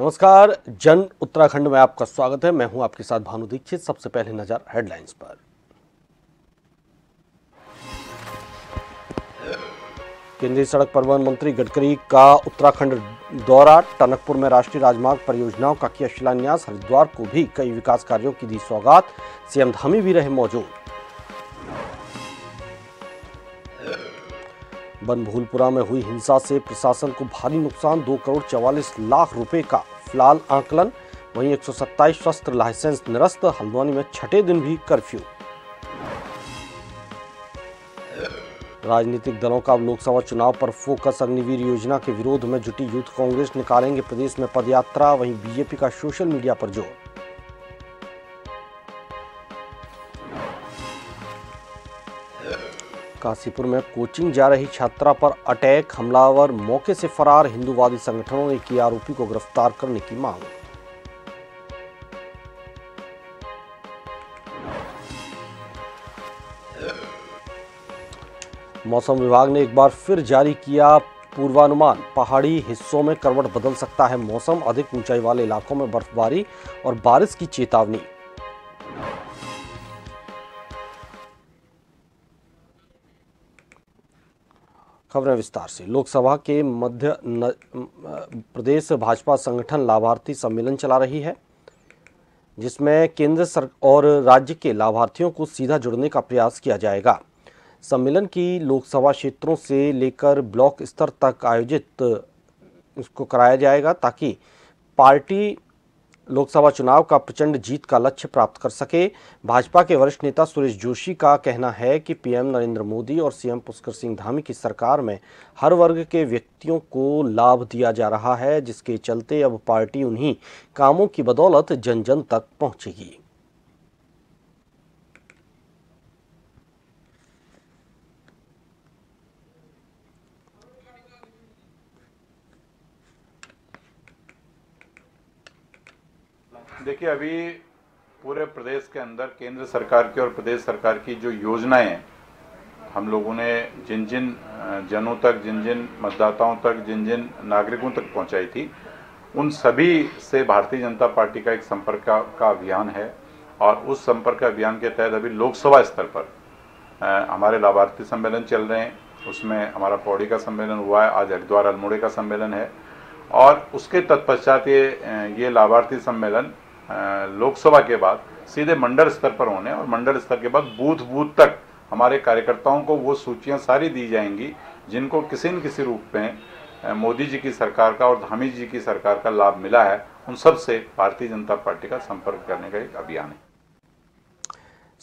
नमस्कार। जन उत्तराखंड में आपका स्वागत है। मैं हूं आपके साथ भानु दीक्षित। सबसे पहले नजर हेडलाइंस पर। केंद्रीय सड़क परिवहन मंत्री गडकरी का उत्तराखंड दौरा। टनकपुर में राष्ट्रीय राजमार्ग परियोजनाओं का किया शिलान्यास। हरिद्वार को भी कई विकास कार्यों की दी सौगात। सीएम धामी भी रहे मौजूद। बनभूलपुरा में हुई हिंसा से प्रशासन को भारी नुकसान। 2 करोड़ 44 लाख रुपए का फिलहाल आकलन। वहीं 127 शस्त्र लाइसेंस निरस्त। हल्द्वानी में छठे दिन भी कर्फ्यू। राजनीतिक दलों का अब लोकसभा चुनाव पर फोकस। अग्निवीर योजना के विरोध में जुटी यूथ कांग्रेस निकालेंगे प्रदेश में पदयात्रा। वहीं बीजेपी का सोशल मीडिया पर जोर। काशीपुर में कोचिंग जा रही छात्रा पर अटैक। हमलावर मौके से फरार। हिंदूवादी संगठनों ने की आरोपी को गिरफ्तार करने की मांग। मौसम विभाग ने एक बार फिर जारी किया पूर्वानुमान। पहाड़ी हिस्सों में करवट बदल सकता है मौसम। अधिक ऊंचाई वाले इलाकों में बर्फबारी और बारिश की चेतावनी। खबरें विस्तार से। लोकसभा के मध्य प्रदेश भाजपा संगठन लाभार्थी सम्मेलन चला रही है, जिसमें केंद्र सरकार और राज्य के लाभार्थियों को सीधा जुड़ने का प्रयास किया जाएगा। सम्मेलन की लोकसभा क्षेत्रों से लेकर ब्लॉक स्तर तक आयोजित इसको कराया जाएगा, ताकि पार्टी लोकसभा चुनाव का प्रचंड जीत का लक्ष्य प्राप्त कर सके। भाजपा के वरिष्ठ नेता सुरेश जोशी का कहना है कि पीएम नरेंद्र मोदी और सीएम पुष्कर सिंह धामी की सरकार में हर वर्ग के व्यक्तियों को लाभ दिया जा रहा है, जिसके चलते अब पार्टी उन्हीं कामों की बदौलत जन जन तक पहुंचेगी। देखिए, अभी पूरे प्रदेश के अंदर केंद्र सरकार की और प्रदेश सरकार की जो योजनाएं हम लोगों ने जिन जिन जनों तक, जिन जिन मतदाताओं तक, जिन जिन नागरिकों तक पहुंचाई थी, उन सभी से भारतीय जनता पार्टी का एक संपर्क का अभियान है। और उस संपर्क अभियान के तहत अभी लोकसभा स्तर पर हमारे लाभार्थी सम्मेलन चल रहे हैं। उसमें हमारा पौड़ी का सम्मेलन हुआ है, आज हरिद्वार अल्मोड़े का सम्मेलन है। और उसके तत्पश्चात ये लाभार्थी सम्मेलन लोकसभा के बाद सीधे मंडल स्तर पर होने, और मंडल स्तर के बाद बूथ बूथ तक हमारे कार्यकर्ताओं को वो सूचियां सारी दी जाएंगी जिनको किसी न किसी रूप में मोदी जी की सरकार का और धामी जी की सरकार का लाभ मिला है। उन सब से भारतीय जनता पार्टी का संपर्क करने का एक अभियान है।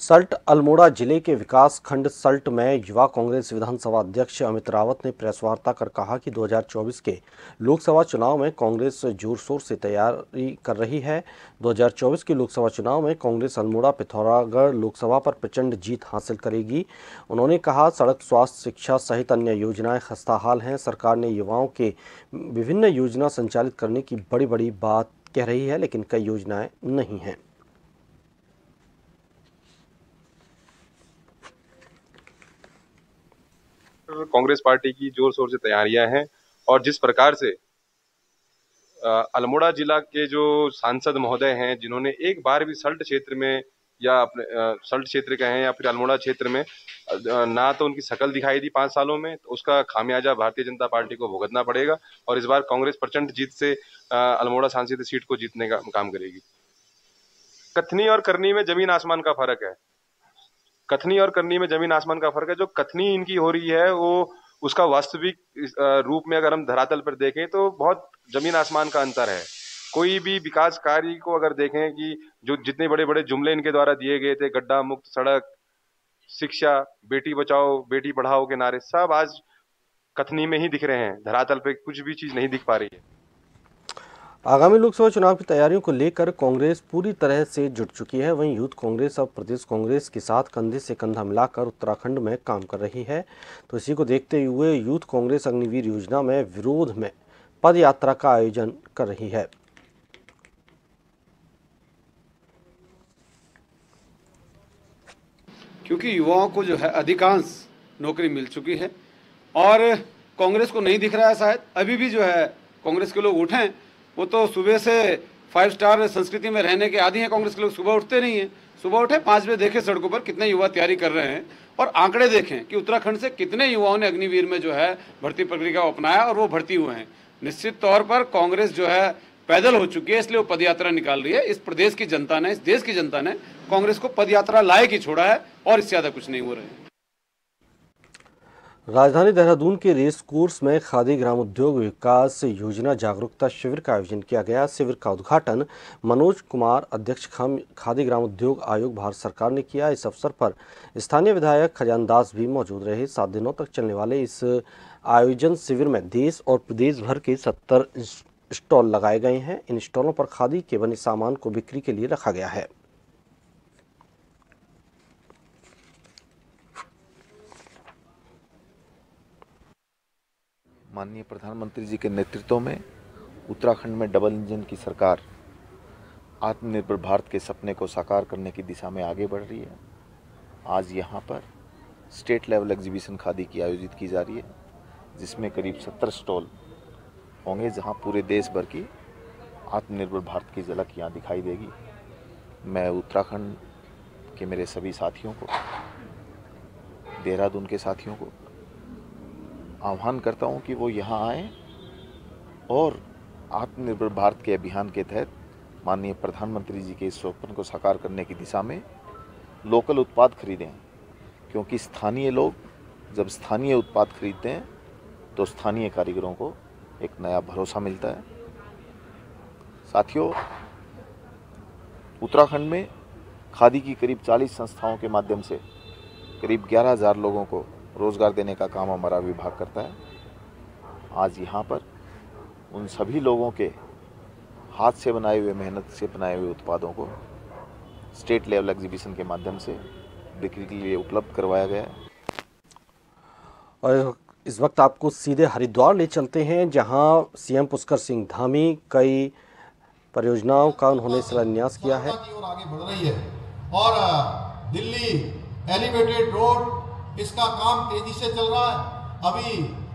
सल्ट अल्मोड़ा जिले के विकास खंड सल्ट में युवा कांग्रेस विधानसभा अध्यक्ष अमित रावत ने प्रेस वार्ता कर कहा कि 2024 के लोकसभा चुनाव में कांग्रेस जोर शोर से तैयारी कर रही है। 2024 के लोकसभा चुनाव में कांग्रेस अल्मोड़ा पिथौरागढ़ लोकसभा पर प्रचंड जीत हासिल करेगी। उन्होंने कहा, सड़क, स्वास्थ्य, शिक्षा सहित अन्य योजनाएं खस्ताहाल हैं। सरकार ने युवाओं के विभिन्न योजना संचालित करने की बड़ी बड़ी बात कह रही है, लेकिन कई योजनाएं नहीं हैं। कांग्रेस पार्टी की जोर शोर से तैयारियां हैं, और जिस प्रकार से अल्मोड़ा जिला के जो सांसद महोदय हैं, जिन्होंने एक बार भी सल्ट क्षेत्र में या अपने सल्ट क्षेत्र के हैं या फिर अल्मोड़ा क्षेत्र में ना तो उनकी शकल दिखाई दी 5 सालों में, तो उसका खामियाजा भारतीय जनता पार्टी को भुगतना पड़ेगा। और इस बार कांग्रेस प्रचंड जीत से अल्मोड़ा सांसद सीट को जीतने का काम करेगी। कथनी और करनी में जमीन आसमान का फर्क है। कथनी और करनी में जमीन आसमान का फर्क है। जो कथनी इनकी हो रही है, वो उसका वास्तविक रूप में अगर हम धरातल पर देखें तो बहुत जमीन आसमान का अंतर है। कोई भी विकास कार्य को अगर देखें कि जो जितने बड़े बड़े जुमले इनके द्वारा दिए गए थे, गड्ढा मुक्त सड़क, शिक्षा, बेटी बचाओ बेटी पढ़ाओ के नारे, सब आज कथनी में ही दिख रहे हैं। धरातल पे कुछ भी चीज नहीं दिख पा रही है। आगामी लोकसभा चुनाव की तैयारियों को लेकर कांग्रेस पूरी तरह से जुट चुकी है। वहीं यूथ कांग्रेस अब प्रदेश कांग्रेस के साथ कंधे से कंधा मिलाकर उत्तराखंड में काम कर रही है। तो इसी को देखते हुए यूथ कांग्रेस अग्निवीर योजना में विरोध में पद यात्रा का आयोजन कर रही है। क्योंकि युवाओं को जो है अधिकांश नौकरी मिल चुकी है और कांग्रेस को नहीं दिख रहा है, शायद अभी भी जो है कांग्रेस के लोग उठें, वो तो सुबह से 5 स्टार संस्कृति में रहने के आदी हैं। कांग्रेस के लोग सुबह उठते नहीं हैं। सुबह उठे 5 बजे देखे सड़कों पर कितने युवा तैयारी कर रहे हैं और आंकड़े देखें कि उत्तराखंड से कितने युवाओं ने अग्निवीर में जो है भर्ती प्रक्रिया को अपनाया और वो भर्ती हुए हैं। निश्चित तौर पर कांग्रेस जो है पैदल हो चुकी है, इसलिए वो पदयात्रा निकाल रही है। इस प्रदेश की जनता ने, इस देश की जनता ने कांग्रेस को पदयात्रा लायक ही छोड़ा है और इससे ज्यादा कुछ नहीं हो रहा है। राजधानी देहरादून के रेस कोर्स में खादी ग्रामोद्योग विकास योजना जागरूकता शिविर का आयोजन किया गया। शिविर का उद्घाटन मनोज कुमार, अध्यक्ष खादी ग्रामोद्योग आयोग भारत सरकार ने किया। इस अवसर पर स्थानीय विधायक खजानदास भी मौजूद रहे। 7 दिनों तक चलने वाले इस आयोजन शिविर में देश और प्रदेश भर के 70 स्टॉल लगाए गए हैं। इन स्टॉलों पर खादी के बने सामान को बिक्री के लिए रखा गया है। माननीय प्रधानमंत्री जी के नेतृत्व में उत्तराखंड में डबल इंजन की सरकार आत्मनिर्भर भारत के सपने को साकार करने की दिशा में आगे बढ़ रही है। आज यहाँ पर स्टेट लेवल एग्जीबिशन खादी की आयोजित की जा रही है, जिसमें करीब 70 स्टॉल होंगे, जहाँ पूरे देश भर की आत्मनिर्भर भारत की झलक यहाँ दिखाई देगी। मैं उत्तराखंड के मेरे सभी साथियों को, देहरादून के साथियों को आह्वान करता हूं कि वो यहाँ आएं और आत्मनिर्भर भारत के अभियान के तहत माननीय प्रधानमंत्री जी के इस स्वप्न को साकार करने की दिशा में लोकल उत्पाद खरीदें, क्योंकि स्थानीय लोग जब स्थानीय उत्पाद खरीदते हैं तो स्थानीय कारीगरों को एक नया भरोसा मिलता है। साथियों, उत्तराखंड में खादी की करीब 40 संस्थाओं के माध्यम से करीब 11,000 लोगों को रोजगार देने का काम हमारा विभाग करता है। आज यहाँ पर उन सभी लोगों के हाथ से बनाए हुए, मेहनत से बनाए हुए उत्पादों को स्टेट लेवल एग्जीबिशन के माध्यम से बिक्री के लिए उपलब्ध करवाया गया है। और इस वक्त आपको सीधे हरिद्वार ले चलते हैं, जहां सीएम पुष्कर सिंह धामी कई परियोजनाओं का उन्होंने शिलान्यास किया है। आगे बढ़ रही है और दिल्ली एलिवेटेड रोड, इसका काम तेजी से चल रहा है। अभी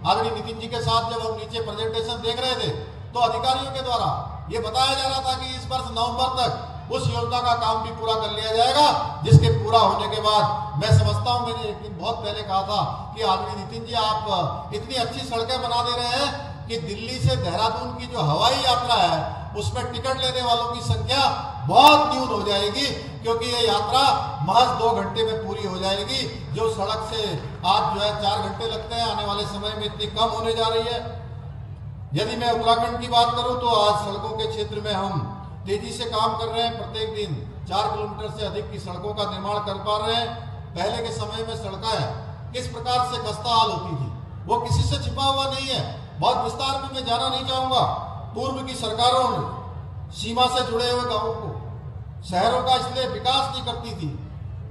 आदरणीय नितिन जी के साथ जब हम नीचे प्रेजेंटेशन देख रहे थे तो अधिकारियों के द्वारा ये बताया जा रहा था कि इस वर्ष नवंबर तक उस योजना का काम भी पूरा कर लिया जाएगा, जिसके पूरा होने के बाद मैं समझता हूं, मैंने एक दिन बहुत पहले कहा था कि आदरणीय नितिन जी आप इतनी अच्छी सड़कें बना दे रहे हैं कि दिल्ली से देहरादून की जो हवाई यात्रा है उसमें टिकट लेने वालों की संख्या बहुत न्यून हो जाएगी, क्योंकि ये यात्रा महज 2 घंटे में पूरी हो जाएगी। जो सड़क से आज जो है 4 घंटे लगते हैं, आने वाले समय में इतनी कम होने जा रही है। यदि मैं उत्तराखंड की बात करूं तो आज सड़कों के क्षेत्र में हम तेजी से काम कर रहे हैं। प्रत्येक दिन 4 किलोमीटर से अधिक की सड़कों का निर्माण कर पा रहे हैं। पहले के समय में सड़कें किस प्रकार से खस्ताहाल होती थी वो किसी से छिपा हुआ नहीं है। बहुत विस्तार में मैं जाना नहीं चाहूंगा। पूर्व की सरकारों ने सीमा से जुड़े हुए गांवों को, शहरों का इसलिए विकास नहीं करती थी।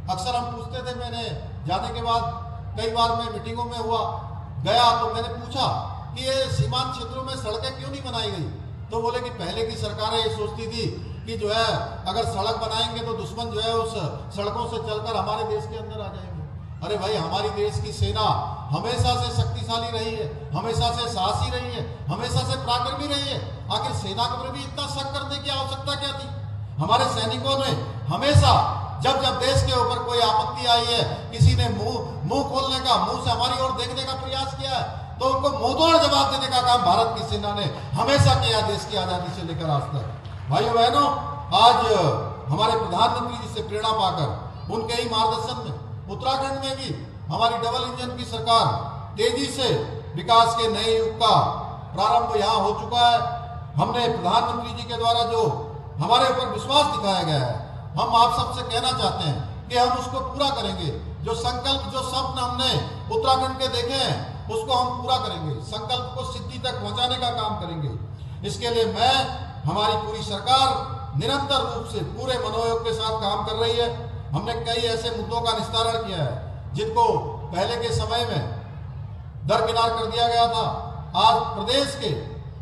अक्सर हम पूछते थे, मैंने जाने के बाद कई बार मैं मीटिंगों में गया तो मैंने पूछा कि ये सीमांत क्षेत्रों में सड़कें क्यों नहीं बनाई गई, तो बोले कि पहले की सरकारें ये सोचती थी कि जो है अगर सड़क बनाएंगे तो दुश्मन जो है उस सड़कों से चलकर हमारे देश के अंदर आ जाएंगे। अरे भाई, हमारी देश की सेना हमेशा से शक्तिशाली रही है, हमेशा से साहसी रही है, हमेशा से पराक्रमी रही है। आखिर सेना को भी इतना शक करने की आवश्यकता क्या थी? हमारे सैनिकों ने हमेशा जब जब देश के ऊपर कोई आपत्ति आई है, किसी ने मुंह खोलने का, मुंह से हमारी ओर देखने का प्रयास किया है, तो उनको मुंहतोड़ जवाब देने का काम भारत की सेना ने हमेशा किया, देश की आजादी से लेकर आज तक। भाइयों बहनों, आज हमारे प्रधानमंत्री जी से प्रेरणा पाकर उनके ही मार्गदर्शन में उत्तराखंड में भी हमारी डबल इंजन की सरकार तेजी से विकास के नए युग का प्रारंभ यहाँ हो चुका है। हमने प्रधानमंत्री जी के द्वारा जो हमारे ऊपर विश्वास दिखाया गया है, हम आप सबसे कहना चाहते हैं कि हम उसको पूरा करेंगे। जो संकल्प, जो स्वप्न हमने उत्तराखंड के देखे हैं, उसको हम पूरा करेंगे। संकल्प को सिद्धि तक पहुंचाने का काम करेंगे। इसके लिए मैं, हमारी पूरी सरकार निरंतर रूप से पूरे मनोयोग के साथ काम कर रही है। हमने कई ऐसे मुद्दों का निस्तारण किया है जिनको पहले के समय में दरकिनार कर दिया गया था। आज प्रदेश के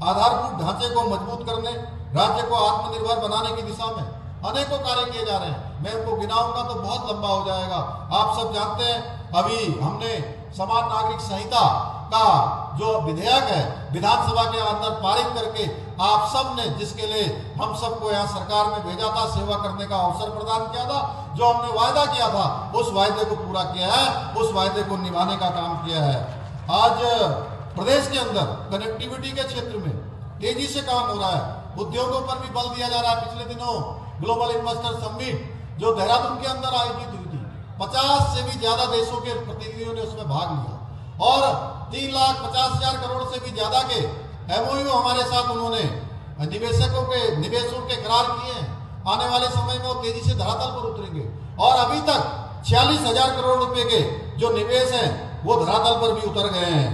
आधारभूत ढांचे को मजबूत करने, राज्य को आत्मनिर्भर बनाने की दिशा में अनेकों कार्य किए जा रहे हैं। मैं उनको गिनाऊंगा तो बहुत लंबा हो जाएगा। आप सब जानते हैं, अभी हमने समान नागरिक संहिता का जो विधेयक है विधानसभा के अंदर पारित करके आप सब ने, जिसके लिए हम सबको यहाँ सरकार में भेजा था, सेवा करने का अवसर प्रदान किया था, जो हमने वायदा किया था उस वायदे को पूरा किया है, उस वायदे को निभाने का काम किया है। आज प्रदेश के अंदर कनेक्टिविटी के क्षेत्र में तेजी से काम हो रहा है, उद्योगों पर भी बल दिया जा रहा है। पिछले दिनों ग्लोबल इन्वेस्टर समिट जो देहरादून के अंदर आयोजित हुई थी, 50 से भी ज्यादा देशों के प्रतिनिधियों ने उसमें भाग लिया और 3,50,000 करोड़ से भी ज्यादा के MOU हमारे साथ उन्होंने निवेशों के करार किए हैं। आने वाले समय में वो तेजी से धरातल पर उतरेंगे और अभी तक 46,000 करोड़ रुपए के जो निवेश हैं वो धरातल पर भी उतर गए हैं।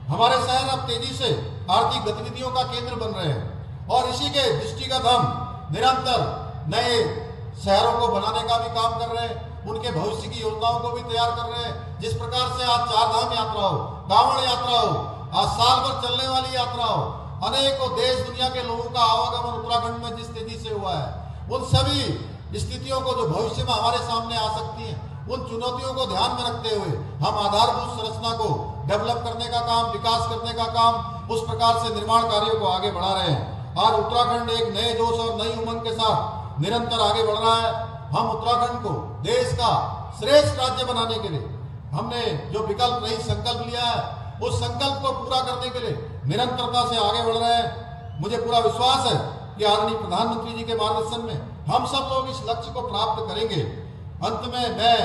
हमारे शहर अब तेजी से आर्थिक गतिविधियों का केंद्र बन रहे हैं और इसी के दृष्टिगत हम निरंतर नए शहरों को बनाने का भी काम कर रहे हैं, उनके भविष्य की योजनाओं को भी तैयार कर रहे हैं। जिस प्रकार से आज 4 धाम यात्रा हो, कांवड़ यात्रा हो, आज साल भर चलने वाली यात्रा हो, अनेकों देश दुनिया के लोगों का आवागमन उत्तराखंड में जिस तेजी से हुआ है, उन सभी स्थितियों को जो भविष्य में हमारे सामने आ सकती हैं, उन चुनौतियों को ध्यान में रखते हुए हम आधारभूत संरचना को डेवलप करने का काम, विकास करने का काम, उस प्रकार से निर्माण कार्यों को आगे बढ़ा रहे हैं। आज उत्तराखंड एक नए जोश और नई उमंग के साथ निरंतर आगे बढ़ रहा है। हम उत्तराखंड को देश का श्रेष्ठ राज्य बनाने के लिए हमने जो विकल्प नहीं संकल्प लिया है, उस संकल्प को पूरा करने के लिए निरंतरता से आगे बढ़ रहे हैं। मुझे पूरा विश्वास है कि आदरणीय प्रधानमंत्री जी के मार्गदर्शन में हम सब लोग इस लक्ष्य को प्राप्त करेंगे। अंत में मैं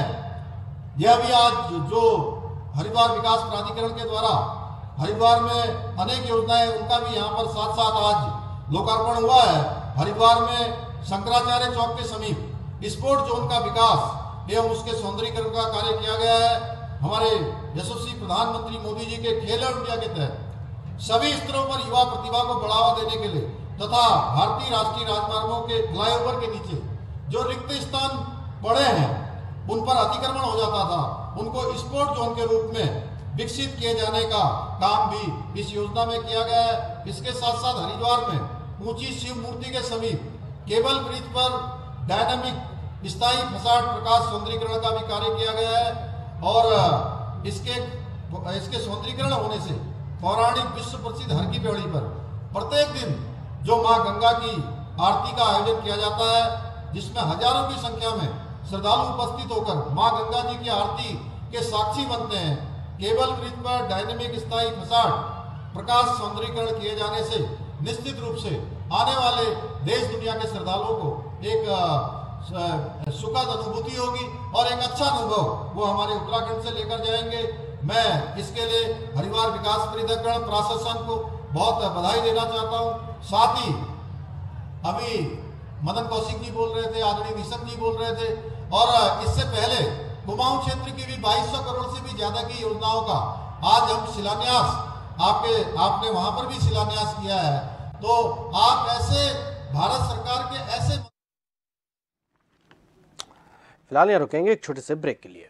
यह भी आज जो हरिद्वार विकास प्राधिकरण के द्वारा हरिद्वार में अनेक योजनाएं, उनका भी यहाँ पर साथ साथ आज लोकार्पण हुआ है। हरिद्वार में शंकराचार्य चौक के समीप स्पोर्ट जोन का विकास एवं उसके सौंदर्यीकरण का कार्य किया गया है। हमारे यशस्वी प्रधानमंत्री मोदी जी के खेलो इंडिया के तहत सभी स्तरों पर युवा प्रतिभा को बढ़ावा देने के लिए तथा भारतीय राष्ट्रीय राजमार्गों के फ्लाईओवर के नीचे जो रिक्त स्थान पड़े हैं, उन पर अतिक्रमण हो जाता था, उनको स्पोर्ट जोन के रूप में विकसित किए जाने का काम भी इस योजना में किया गया है। इसके साथ साथ हरिद्वार में ऊंची शिव मूर्ति के समीप केबल ब्रिज पर डायनामिक स्थायी फसाड प्रकाश सौंदर्यीकरण का भी कार्य किया गया है और इसके सौंदर्यीकरण होने से पौराणिक विश्व प्रसिद्ध हर की पौड़ी पर प्रत्येक दिन जो मां गंगा की आरती का आयोजन किया जाता है, जिसमें हजारों की संख्या में श्रद्धालु उपस्थित होकर मां गंगा जी की आरती के साक्षी बनते हैं। केबल ब्रिज पर डायनेमिक स्थायी फसाड प्रकाश सौंदर्यीकरण किए जाने से निश्चित रूप से आने वाले देश दुनिया के श्रद्धालुओं को एक सुखद अनुभूति होगी और एक अच्छा अनुभव वो हमारे उत्तराखंड से लेकर जाएंगे। मैं इसके लिए हरिद्वार विकास प्राधिकरण प्रशासन को बहुत बधाई देना चाहता हूँ। साथ ही अभी मदन कौशिक जी बोल रहे थे, आदरणीय निशंक जी बोल रहे थे और इससे पहले कुमाऊं क्षेत्र की भी 2200 करोड़ से भी ज्यादा की योजनाओं का आज हम शिलान्यास आपने वहां पर भी शिलान्यास किया है। तो आप ऐसे भारत सरकार के ऐसे फिलहाल यहाँ रुकेंगे एक छोटे से ब्रेक के लिए।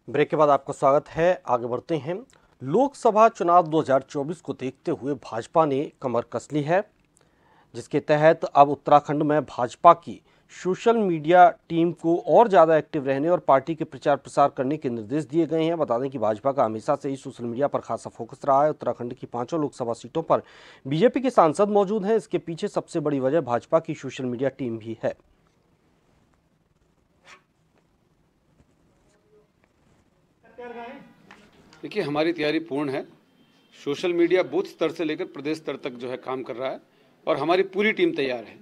ब्रेक के बाद आपका स्वागत है। आगे बढ़ते हैं। लोकसभा चुनाव 2024 को देखते हुए भाजपा ने कमर कस ली है, जिसके तहत अब उत्तराखंड में भाजपा की सोशल मीडिया टीम को और ज़्यादा एक्टिव रहने और पार्टी के प्रचार प्रसार करने के निर्देश दिए गए हैं। बता दें कि भाजपा का हमेशा से ही सोशल मीडिया पर खासा फोकस रहा है। उत्तराखंड की 5 लोकसभा सीटों पर बीजेपी के सांसद मौजूद हैं। इसके पीछे सबसे बड़ी वजह भाजपा की सोशल मीडिया टीम भी है। देखिए, हमारी तैयारी पूर्ण है। सोशल मीडिया बूथ स्तर से लेकर प्रदेश स्तर तक जो है काम कर रहा है और हमारी पूरी टीम तैयार है।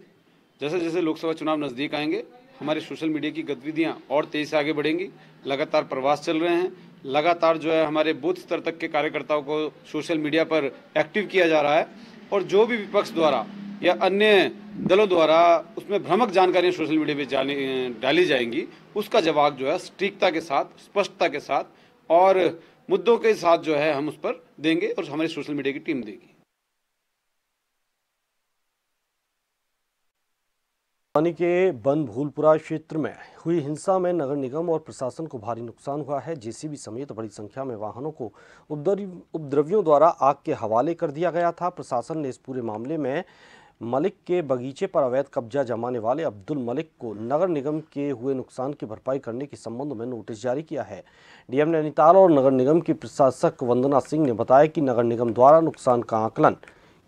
जैसे जैसे लोकसभा चुनाव नज़दीक आएंगे, हमारी सोशल मीडिया की गतिविधियां और तेजी से आगे बढ़ेंगी। लगातार प्रवास चल रहे हैं, लगातार जो है हमारे बूथ स्तर तक के कार्यकर्ताओं को सोशल मीडिया पर एक्टिव किया जा रहा है और जो भी विपक्ष द्वारा या अन्य दलों द्वारा उसमें भ्रामक जानकारियां सोशल मीडिया पे डाली जाएंगी, उसका जवाब जो है सटीकता के साथ, स्पष्टता के साथ और मुद्दों के साथ जो है हम उस पर देंगे और हमारी सोशल मीडिया की टीम देगी। पानी के बन भूलपुरा क्षेत्र में हुई हिंसा में नगर निगम और प्रशासन को भारी नुकसान हुआ है। जेसीबी समेत बड़ी संख्या में वाहनों को उपद्रवियों द्वारा आग के हवाले कर दिया गया था। प्रशासन ने इस पूरे मामले में मलिक के बगीचे पर अवैध कब्जा जमाने वाले अब्दुल मलिक को नगर निगम के हुए नुकसान की भरपाई करने के संबंध में नोटिस जारी किया है। डीएम नैनीताल और नगर निगम की प्रशासक वंदना सिंह ने बताया कि नगर निगम द्वारा नुकसान का आकलन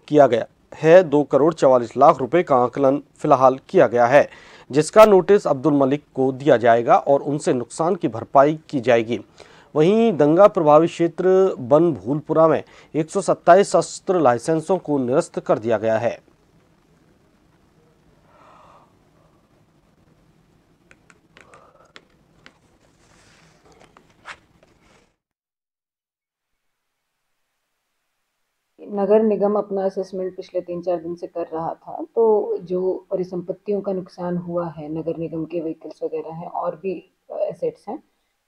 किया गया है। 2 करोड़ 44 लाख रुपए का आकलन फिलहाल किया गया है, जिसका नोटिस अब्दुल मलिक को दिया जाएगा और उनसे नुकसान की भरपाई की जाएगी। वहीं दंगा प्रभावित क्षेत्र बन भूलपुरा में 127 शस्त्र लाइसेंसों को निरस्त कर दिया गया है। नगर निगम अपना असेसमेंट पिछले 3-4 दिन से कर रहा था, तो जो परिसंपत्तियों का नुकसान हुआ है, नगर निगम के व्हीकल्स वगैरह हैं और भी एसेट्स हैं,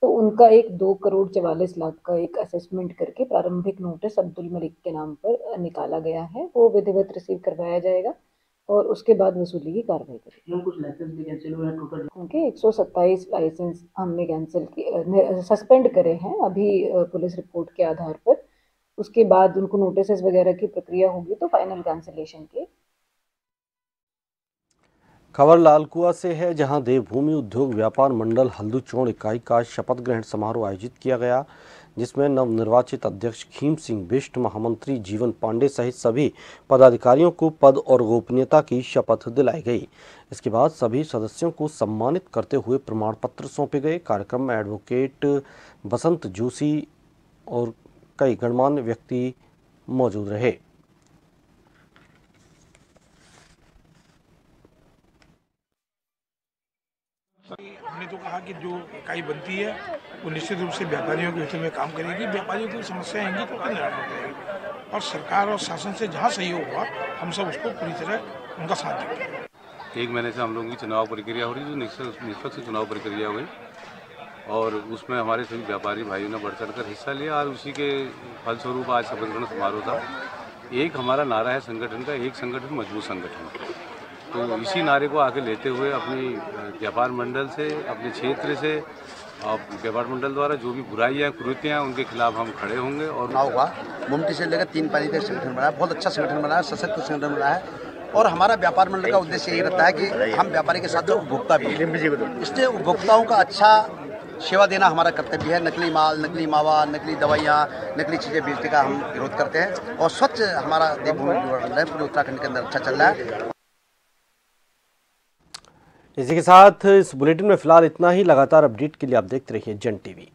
तो उनका एक 2 करोड़ 44 लाख का एक असेसमेंट करके प्रारंभिक नोटिस अब्दुल मलिक के नाम पर निकाला गया है। वो विधिवत रिसीव करवाया जाएगा और उसके बाद वसूली की कार्रवाई करेगी। कुछ लाइसेंस भी कैंसिल हुए हैं टोटल? उनके 127 लाइसेंस हमने कैंसिल किए, सस्पेंड करे हैं अभी पुलिस रिपोर्ट के आधार पर। उसके बाद उनको नोटिस वगैरह की प्रक्रिया होगी तो फाइनल कैंसिलेशन के। खबर लालकुआ से है, जहां देवभूमि उद्योग व्यापार मंडल हल्दूचौड़ इकाई का शपथ ग्रहण समारोह आयोजित किया गया, जिसमें नवनिर्वाचित अध्यक्ष खीम सिंह बिष्ट, महामंत्री जीवन पांडे सहित सभी पदाधिकारियों को पद और गोपनीयता की शपथ दिलाई गई। इसके बाद सभी सदस्यों को सम्मानित करते हुए प्रमाण पत्र सौंपे गए। कार्यक्रम में एडवोकेट बसंत जोशी और कई गणमान्य व्यक्ति मौजूद रहे। हमने तो कहा कि जो इकाई बनती है वो निश्चित रूप से व्यापारियों के हित में काम करेगी। व्यापारियों की समस्या आएंगी तो उसका निराकरण करेगी और सरकार और शासन से जहाँ सहयोग हुआ हम सब उसको पूरी तरह उनका साथ देंगे। 1 महीने से हम लोगों की चुनाव प्रक्रिया हो रही है, जो निष्पक्ष चुनाव प्रक्रिया हुई और उसमें हमारे सभी व्यापारी भाइयों ने बढ़ चढ़कर हिस्सा लिया और उसी के फलस्वरूप आज शपथ ग्रहण समारोह था। एक हमारा नारा है संगठन का, एक संगठन मजबूत संगठन। तो इसी नारे को आगे लेते हुए अपनी व्यापार मंडल से, अपने क्षेत्र से और व्यापार मंडल द्वारा जो भी बुराइयाँ कुरीतियाँ उनके खिलाफ हम खड़े होंगे। और हुआ मुमटी से लेकर 3 पारी तक संगठन बना है, बहुत अच्छा संगठन बना है, सशक्त संगठन बना है। और हमारा व्यापार मंडल का उद्देश्य यही रहता है कि हम व्यापारी के साथ उपभोक्ता भी हैं, इसलिए उपभोक्ताओं का अच्छा सेवा देना हमारा कर्तव्य है। नकली माल, नकली मावा, नकली दवाइयाँ, नकली चीज़ें बेचने का हम विरोध करते हैं और स्वच्छ हमारा देवभूमि मंडल पूरे उत्तराखंड के अंदर अच्छा चल रहा है। इसी के साथ इस बुलेटिन में फिलहाल इतना ही। लगातार अपडेट के लिए आप देखते रहिए जन टीवी।